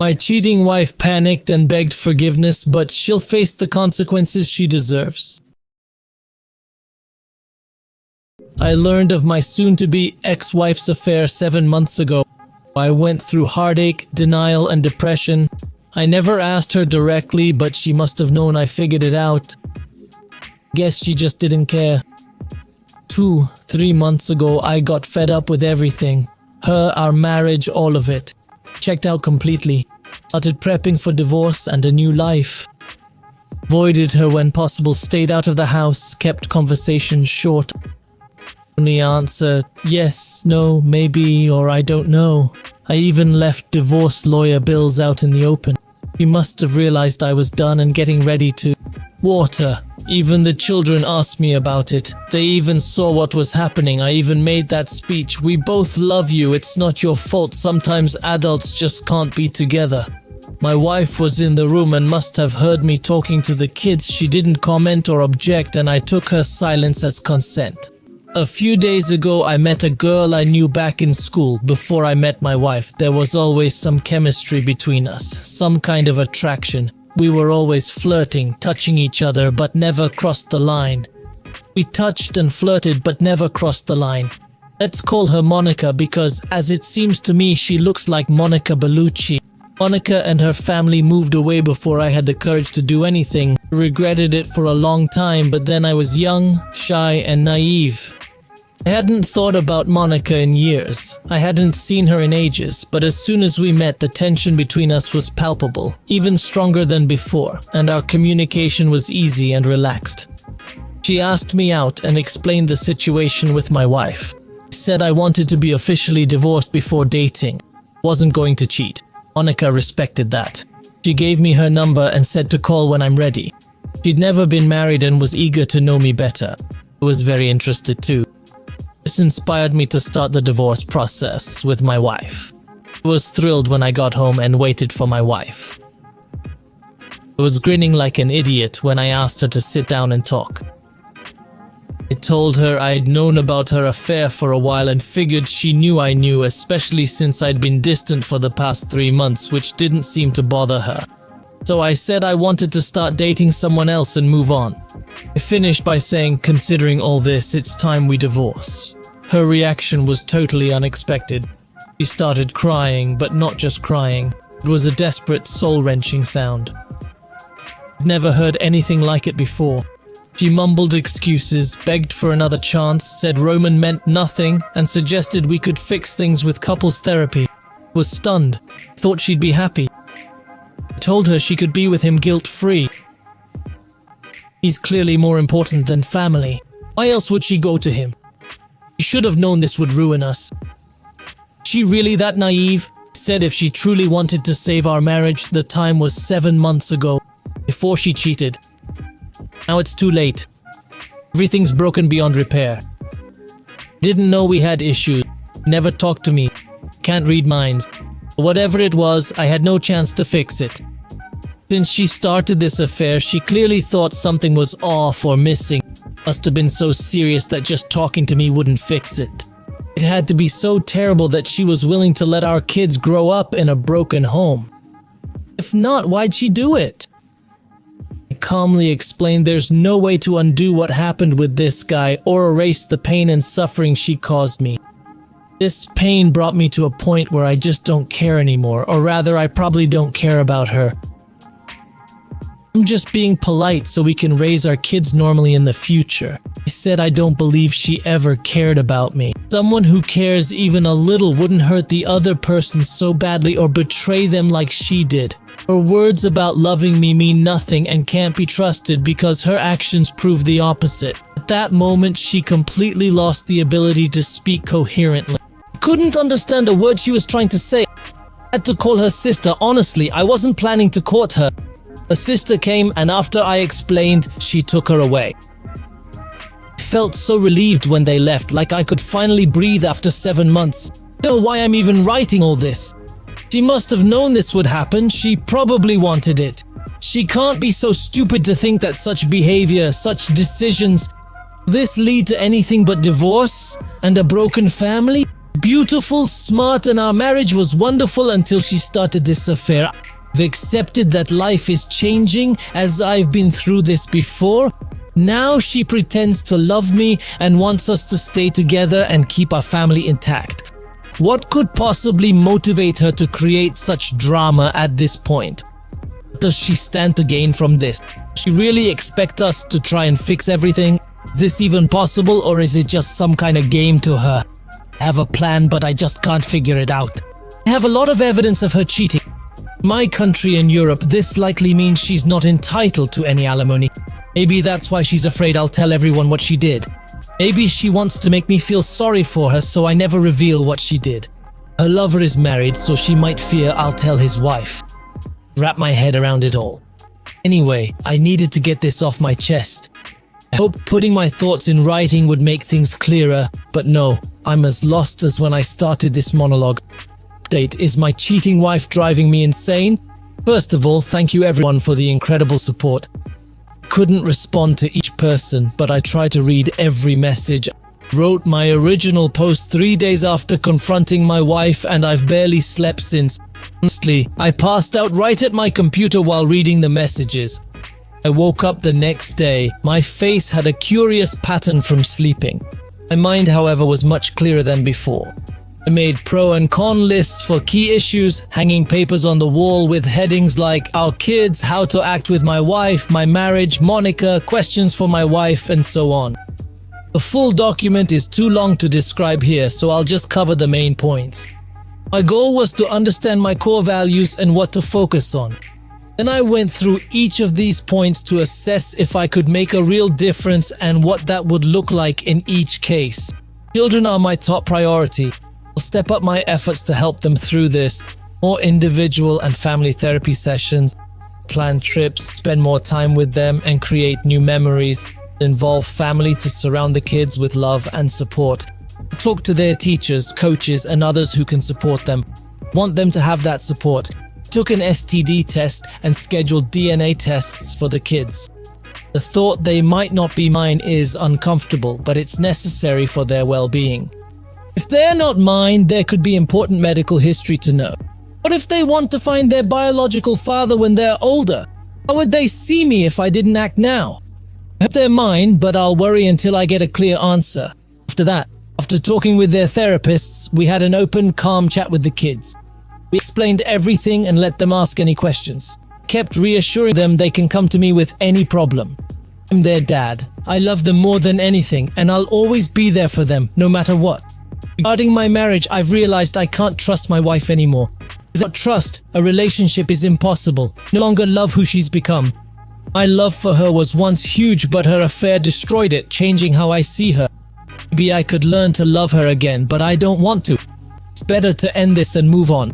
My cheating wife panicked and begged forgiveness, but she'll face the consequences she deserves. I learned of my soon-to-be ex-wife's affair 7 months ago. I went through heartache, denial, and depression. I never asked her directly, but she must have known I figured it out. Guess she just didn't care. 2-3 months ago, I got fed up with everything. Her, our marriage, all of it. Checked out completely. Started prepping for divorce and a new life. Avoided her when possible, stayed out of the house, kept conversations short. Only answer, yes, no, maybe, or I don't know. I even left divorce lawyer bills out in the open. She must have realized I was done and getting ready to. Water. Even the children asked me about it. They even saw what was happening. I even made that speech. We both love you. It's not your fault. Sometimes adults just can't be together. My wife was in the room and must have heard me talking to the kids. She didn't comment or object, and I took her silence as consent. A few days ago, I met a girl I knew back in school. Before I met my wife, there was always some chemistry between us, some kind of attraction. We were always flirting, touching each other, but never crossed the line. We touched and flirted, but never crossed the line. Let's call her Monica because, as it seems to me, she looks like Monica Bellucci. Monica and her family moved away before I had the courage to do anything. I regretted it for a long time, but then I was young, shy, and naive. I hadn't thought about Monica in years. I hadn't seen her in ages, but as soon as we met, the tension between us was palpable, even stronger than before, and our communication was easy and relaxed. She asked me out and explained the situation with my wife. I said I wanted to be officially divorced before dating. Wasn't going to cheat. Monica respected that. She gave me her number and said to call when I'm ready. She'd never been married and was eager to know me better. I was very interested too. This inspired me to start the divorce process with my wife. I was thrilled when I got home and waited for my wife. I was grinning like an idiot when I asked her to sit down and talk. I told her I'd known about her affair for a while and figured she knew I knew, especially since I'd been distant for the past 3 months, which didn't seem to bother her. So I said I wanted to start dating someone else and move on. I finished by saying, considering all this, it's time we divorce. Her reaction was totally unexpected. She started crying, but not just crying. It was a desperate, soul-wrenching sound. I'd never heard anything like it before. She mumbled excuses, begged for another chance, said Roman meant nothing, and suggested we could fix things with couples therapy. I was stunned. Thought she'd be happy. I told her she could be with him guilt-free. He's clearly more important than family. Why else would she go to him? She should have known this would ruin us. She really that naive? Said if she truly wanted to save our marriage, the time was 7 months ago, before she cheated. Now it's too late. Everything's broken beyond repair. Didn't know we had issues. Never talked to me. Can't read minds. Whatever it was, I had no chance to fix it. Since she started this affair, she clearly thought something was off or missing. Must have been so serious that just talking to me wouldn't fix it. It had to be so terrible that she was willing to let our kids grow up in a broken home. If not, why'd she do it? I calmly explained there's no way to undo what happened with this guy or erase the pain and suffering she caused me. This pain brought me to a point where I just don't care anymore, or rather I probably don't care about her. I'm just being polite so we can raise our kids normally in the future. I said I don't believe she ever cared about me. Someone who cares even a little wouldn't hurt the other person so badly or betray them like she did. Her words about loving me mean nothing and can't be trusted because her actions prove the opposite. At that moment, she completely lost the ability to speak coherently. I couldn't understand a word she was trying to say. I had to call her sister. Honestly, I wasn't planning to court her. Her sister came, and after I explained, she took her away. I felt so relieved when they left, like I could finally breathe after 7 months. I don't know why I'm even writing all this. She must have known this would happen. She probably wanted it. She can't be so stupid to think that such behavior, such decisions, this lead to anything but divorce and a broken family? beautiful, smart, and our marriage was wonderful until she started this affair. I've accepted that life is changing as I've been through this before. Now she pretends to love me and wants us to stay together and keep our family intact. What could possibly motivate her to create such drama at this point? Does she stand to gain from this? Does she really expect us to try and fix everything? Is this even possible, or is it just some kind of game to her? I have a plan, but I just can't figure it out. I have a lot of evidence of her cheating. In my country in Europe, this likely means she's not entitled to any alimony. Maybe that's why she's afraid I'll tell everyone what she did. Maybe she wants to make me feel sorry for her, so I never reveal what she did. Her lover is married, so she might fear I'll tell his wife. Wrap my head around it all. Anyway, I needed to get this off my chest. I hoped putting my thoughts in writing would make things clearer, but no, I'm as lost as when I started this monologue. Update: is my cheating wife driving me insane? First of all, thank you everyone for the incredible support. Couldn't respond to each person, but I tried to read every message. Wrote my original post 3 days after confronting my wife, and I've barely slept since. Honestly, I passed out right at my computer while reading the messages. I woke up the next day. My face had a curious pattern from sleeping. My mind, however, was much clearer than before. I made pro and con lists for key issues, hanging papers on the wall with headings like our kids, how to act with my wife, my marriage, Monica, questions for my wife, and so on. The full document is too long to describe here, so I'll just cover the main points. My goal was to understand my core values and what to focus on. Then I went through each of these points to assess if I could make a real difference and what that would look like in each case. Children are my top priority. I'll step up my efforts to help them through this. More individual and family therapy sessions, plan trips, spend more time with them, and create new memories. Involve family to surround the kids with love and support. Talk to their teachers, coaches, and others who can support them. Want them to have that support. Took an STD test and scheduled DNA tests for the kids. The thought they might not be mine is uncomfortable, but it's necessary for their well-being. If they're not mine, there could be important medical history to know. What if they want to find their biological father when they're older? How would they see me if I didn't act now? I hope they're mine, but I'll worry until I get a clear answer. After talking with their therapists, we had an open, calm chat with the kids. We explained everything and let them ask any questions. Kept reassuring them they can come to me with any problem. I'm their dad. I love them more than anything, and I'll always be there for them, no matter what. Regarding my marriage, I've realized I can't trust my wife anymore. Without trust, a relationship is impossible. No longer love who she's become. My love for her was once huge, but her affair destroyed it, changing how I see her. Maybe I could learn to love her again, but I don't want to. It's better to end this and move on.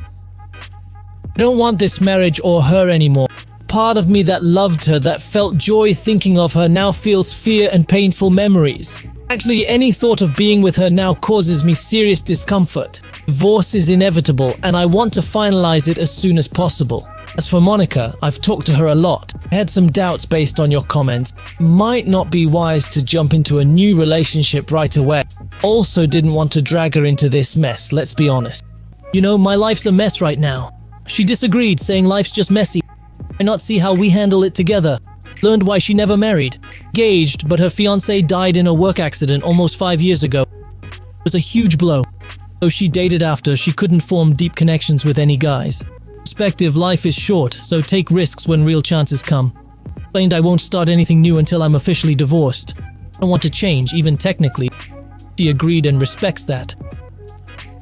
I don't want this marriage or her anymore. Part of me that loved her, that felt joy thinking of her, now feels fear and painful memories. Actually, any thought of being with her now causes me serious discomfort. Divorce is inevitable, and I want to finalize it as soon as possible. As for Monica, I've talked to her a lot. I had some doubts based on your comments. Might not be wise to jump into a new relationship right away. Also didn't want to drag her into this mess, let's be honest. You know, my life's a mess right now. She disagreed, saying life's just messy. I not see how we handle it together. Learned why she never married. Engaged, but her fiancé died in a work accident almost 5 years ago. It was a huge blow. Though she dated after, she couldn't form deep connections with any guys. Perspective, life is short, so take risks when real chances come. Explained I won't start anything new until I'm officially divorced. I don't want to change, even technically. She agreed and respects that.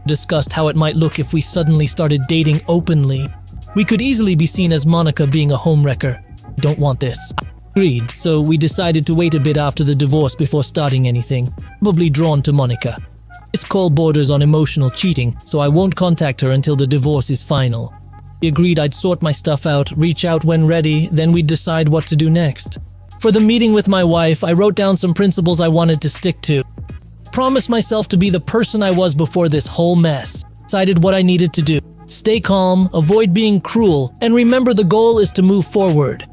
Discussed how it might look if we suddenly started dating openly. We could easily be seen as Monica being a homewrecker. Don't want this. Agreed, so we decided to wait a bit after the divorce before starting anything. Probably drawn to Monica. This call borders on emotional cheating, so I won't contact her until the divorce is final. We agreed I'd sort my stuff out, reach out when ready, then we'd decide what to do next. For the meeting with my wife, I wrote down some principles I wanted to stick to. Promised myself to be the person I was before this whole mess. Decided what I needed to do. Stay calm, avoid being cruel, and remember the goal is to move forward.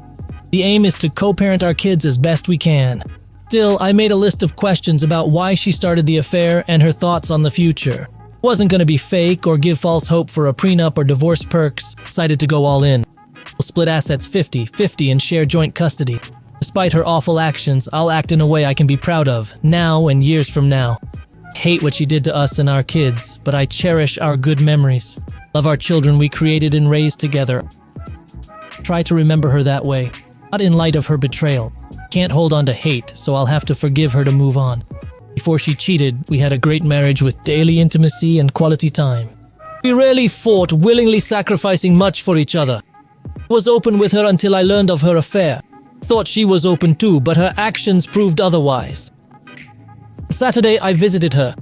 The aim is to co-parent our kids as best we can. Still, I made a list of questions about why she started the affair and her thoughts on the future. Wasn't gonna be fake or give false hope for a prenup or divorce perks. Decided to go all in. We'll split assets 50-50 and share joint custody. Despite her awful actions, I'll act in a way I can be proud of, now and years from now. I hate what she did to us and our kids, but I cherish our good memories. Love our children we created and raised together. Try to remember her that way, not in light of her betrayal. Can't hold on to hate, so I'll have to forgive her to move on. Before she cheated, we had a great marriage with daily intimacy and quality time. We rarely fought, willingly sacrificing much for each other. I was open with her until I learned of her affair. Thought she was open too, but her actions proved otherwise. Saturday, I visited her.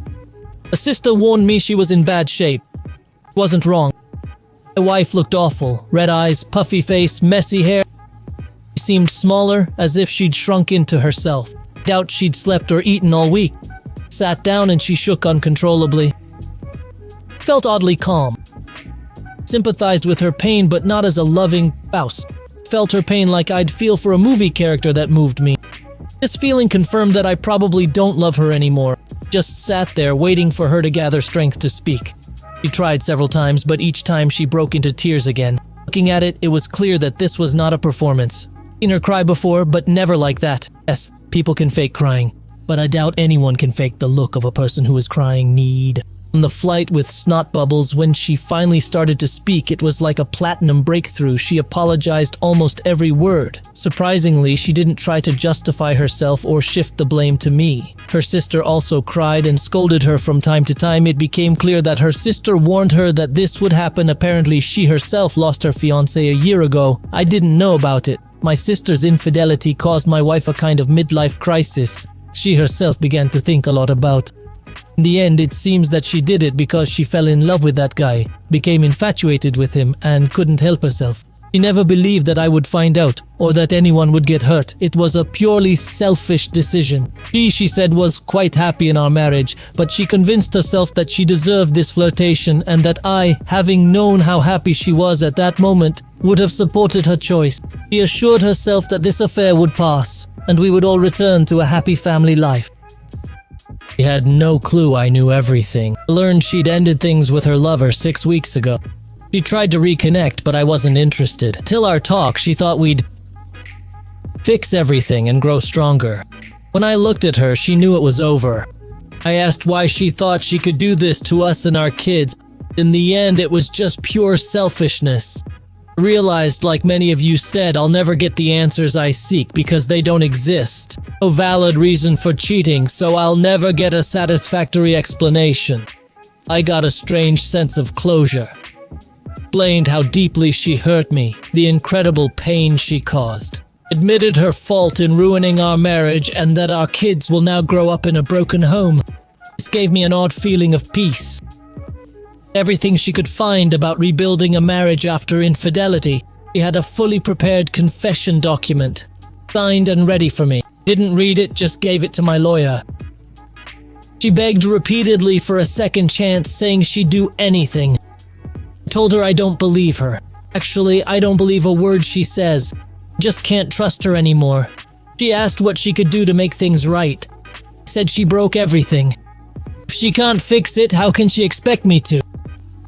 A sister warned me she was in bad shape. Wasn't wrong. My wife looked awful. Red eyes, puffy face, messy hair. She seemed smaller, as if she'd shrunk into herself. Doubt she'd slept or eaten all week. Sat down and she shook uncontrollably. Felt oddly calm. Sympathized with her pain, but not as a loving spouse. Felt her pain like I'd feel for a movie character that moved me. This feeling confirmed that I probably don't love her anymore. Just sat there waiting for her to gather strength to speak. She tried several times, but each time she broke into tears again. Looking at it, it was clear that this was not a performance. Seen her cry before, but never like that. Yes, people can fake crying, but I doubt anyone can fake the look of a person who is crying need. On the flight with snot bubbles, when she finally started to speak, it was like a platinum breakthrough. She apologized almost every word. Surprisingly, she didn't try to justify herself or shift the blame to me. Her sister also cried and scolded her from time to time. It became clear that her sister warned her that this would happen. Apparently, she herself lost her fiancé a year ago. I didn't know about it. My sister's infidelity caused my wife a kind of midlife crisis. She herself began to think a lot about. In the end, it seems that she did it because she fell in love with that guy, became infatuated with him, and couldn't help herself. She never believed that I would find out, or that anyone would get hurt. It was a purely selfish decision. She said, was quite happy in our marriage, but she convinced herself that she deserved this flirtation and that I, having known how happy she was at that moment, would have supported her choice. She assured herself that this affair would pass, and we would all return to a happy family life. She had no clue I knew everything. I learned she'd ended things with her lover 6 weeks ago. She tried to reconnect, but I wasn't interested. Till our talk, she thought we'd fix everything and grow stronger. When I looked at her, she knew it was over. I asked why she thought she could do this to us and our kids. In the end, it was just pure selfishness. I realized, like many of you said, I'll never get the answers I seek because they don't exist. No valid reason for cheating, so I'll never get a satisfactory explanation. I got a strange sense of closure. Explained how deeply she hurt me, the incredible pain she caused. Admitted her fault in ruining our marriage and that our kids will now grow up in a broken home. This gave me an odd feeling of peace. Everything she could find about rebuilding a marriage after infidelity. She had a fully prepared confession document, signed and ready for me. Didn't read it, just gave it to my lawyer. She begged repeatedly for a second chance, saying she'd do anything. I told her I don't believe her. Actually, I don't believe a word she says. Just can't trust her anymore. She asked what she could do to make things right. I said she broke everything. If she can't fix it, how can she expect me to?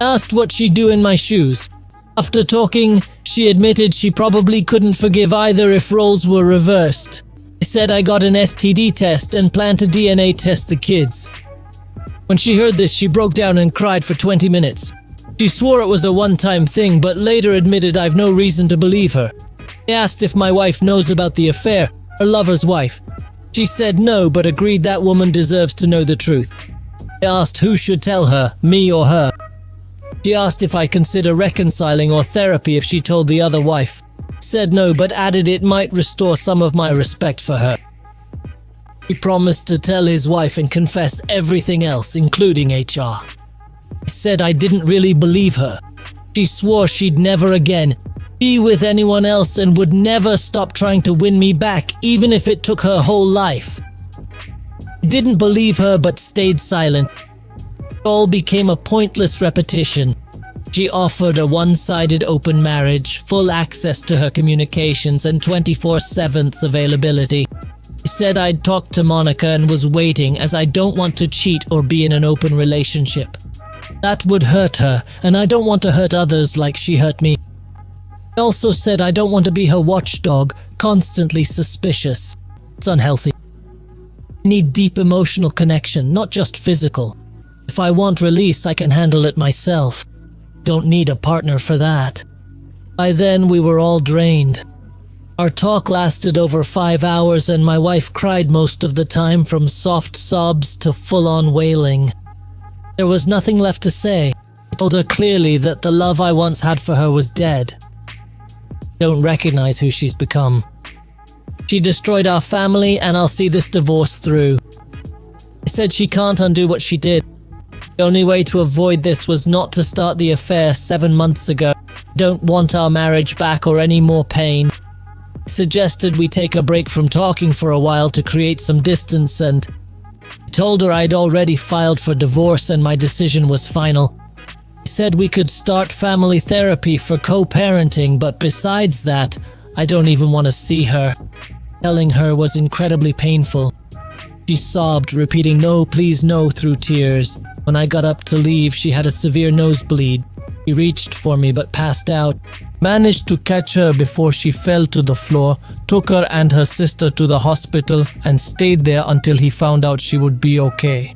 Asked what she'd do in my shoes. After talking, she admitted she probably couldn't forgive either if roles were reversed. I said I got an STD test and planned to DNA test the kids. When she heard this, she broke down and cried for 20 minutes. She swore it was a one-time thing, but later admitted I've no reason to believe her. I asked if my wife knows about the affair, her lover's wife. She said no, but agreed that woman deserves to know the truth. I asked who should tell her, me or her. She asked if I consider reconciling or therapy if she told the other wife. Said no, but added it might restore some of my respect for her. He promised to tell his wife and confess everything else, including HR. I said I didn't really believe her. She swore she'd never again be with anyone else and would never stop trying to win me back, even if it took her whole life. I didn't believe her, but stayed silent. It all became a pointless repetition. She offered a one-sided open marriage, full access to her communications, and 24/7 availability. I said I'd talked to Monica and was waiting, as I don't want to cheat or be in an open relationship. That would hurt her, and I don't want to hurt others like she hurt me. I also said I don't want to be her watchdog, constantly suspicious. It's unhealthy. I need deep emotional connection, not just physical. If I want release, I can handle it myself. Don't need a partner for that. By then, we were all drained. Our talk lasted over 5 hours, and my wife cried most of the time, from soft sobs to full-on wailing. There was nothing left to say. I told her clearly that the love I once had for her was dead. Don't recognize who she's become. She destroyed our family, and I'll see this divorce through. I said she can't undo what she did. The only way to avoid this was not to start the affair 7 months ago. Don't want our marriage back or any more pain. I suggested we take a break from talking for a while to create some distance, and I told her I'd already filed for divorce and my decision was final. I said we could start family therapy for co-parenting, but besides that, I don't even want to see her. Telling her was incredibly painful. She sobbed, repeating "no, please no" through tears. When I got up to leave, she had a severe nosebleed. He reached for me but passed out. Managed to catch her before she fell to the floor, took her and her sister to the hospital, and stayed there until he found out she would be okay.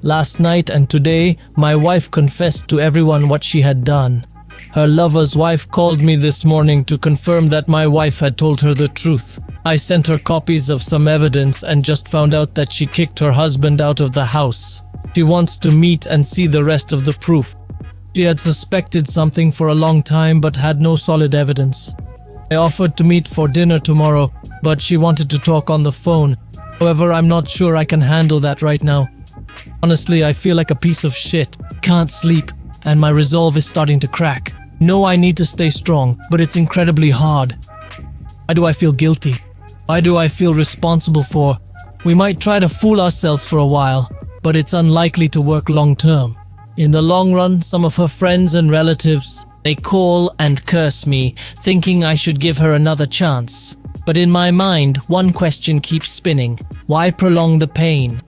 Last night and today, my wife confessed to everyone what she had done. Her lover's wife called me this morning to confirm that my wife had told her the truth. I sent her copies of some evidence and just found out that she kicked her husband out of the house. She wants to meet and see the rest of the proof. She had suspected something for a long time but had no solid evidence. I offered to meet for dinner tomorrow, but she wanted to talk on the phone. However, I'm not sure I can handle that right now. Honestly, I feel like a piece of shit. Can't sleep, and my resolve is starting to crack. Know I need to stay strong, but it's incredibly hard. Why do I feel guilty? Why do I feel responsible for? We might try to fool ourselves for a while, but it's unlikely to work long term. In the long run, some of her friends and relatives, they call and curse me, thinking I should give her another chance. But in my mind, one question keeps spinning. Why prolong the pain?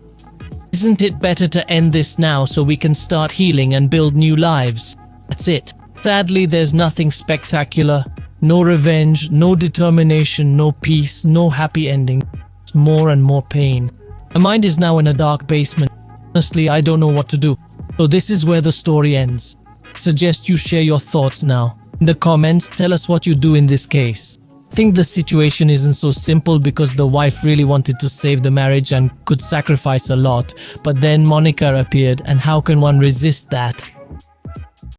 Isn't it better to end this now so we can start healing and build new lives? That's it. Sadly, there's nothing spectacular. No revenge, no determination, no peace, no happy ending. It's more and more pain. My mind is now in a dark basement. Honestly, I don't know what to do. So this is where the story ends. I suggest you share your thoughts now. In the comments, tell us what you do in this case. I think the situation isn't so simple because the wife really wanted to save the marriage and could sacrifice a lot. But then Monica appeared, and how can one resist that?